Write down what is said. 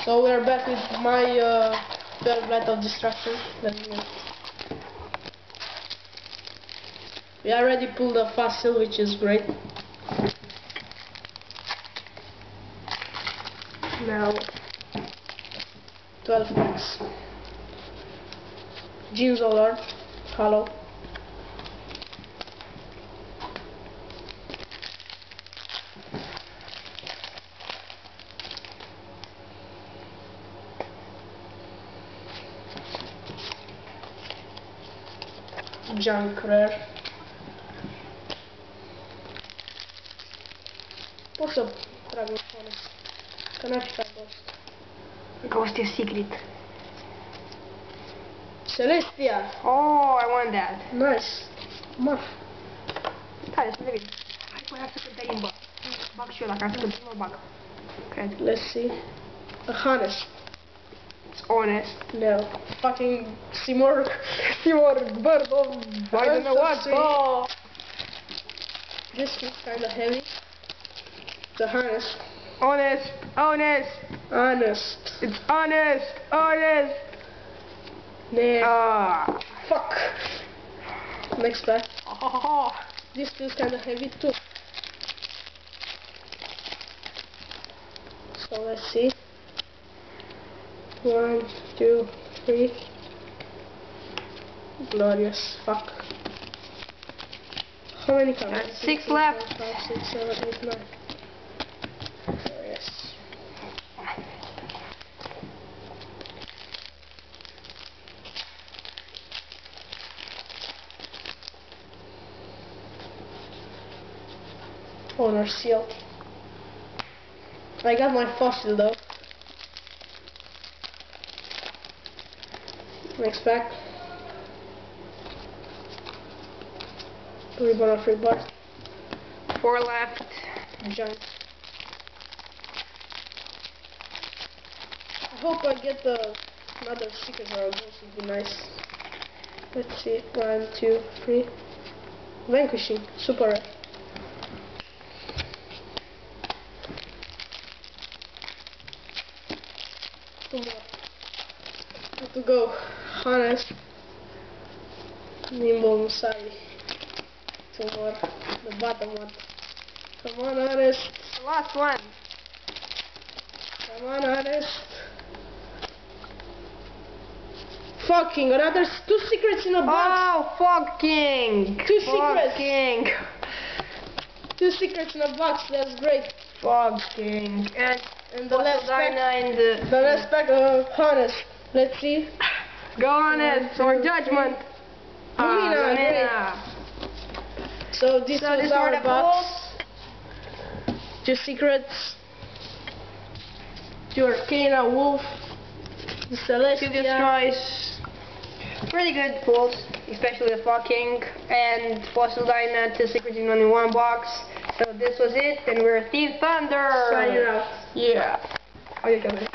So we are back with my 12 Light of Destruction. We already pulled a fossil, which is great. Now 12 packs. Jinzolord, hollow. Junk rare. Posso trago um fone. Că n-ar fi Ghost. Ghost is secret. Celestia! Oh, I want that. Nice. Marf. Hai să vedem. Hai să mai să cântărim, bă. Bag și eu la care să cântărim, mă bag. Cred. Let's see. A honest. It's honest. No. Fucking Seymour. Bird of I don't know what. Oh. This is kinda heavy. The honest. Honest. Honest. Honest. It's honest. Honest. Nah. Fuck. Next pack. Oh. This feels kinda heavy too. So let's see. 1, 2, 3. Glorious. Fuck. How many colors? 6 left. 5, 6, 7, 8, 9. Glorious. Honor seal. I got my fossil though. Next pack. Ribbon of Rebirth. 4 left. Giant. I hope I get another secret or a ghost, would be nice. Let's see. 1, 2, 3. Vanquishing. Super rare. Two more. Have to go. Honest. Nimble Musai. Two more. The bottom one. Come on, Honest. The last one. Come on, Honest. Fucking another 2 secrets in a box. Oh, fucking. 2 secrets. Fucking. 2 secrets in a box. That's great. Fucking. And the last pack. And The last pack of Honest. Let's see. Go on it. Or Judgment. Lumina. So this was our box. 2 secrets. 2 Arcana, Wolf, the 2 Celestia. destroys. Pretty good pulls, especially the fucking and Fossil Dyna, 2 secrets in only 1 box. So this was it, and we're Team Thunder. Signing out. Yeah. Okay, come on.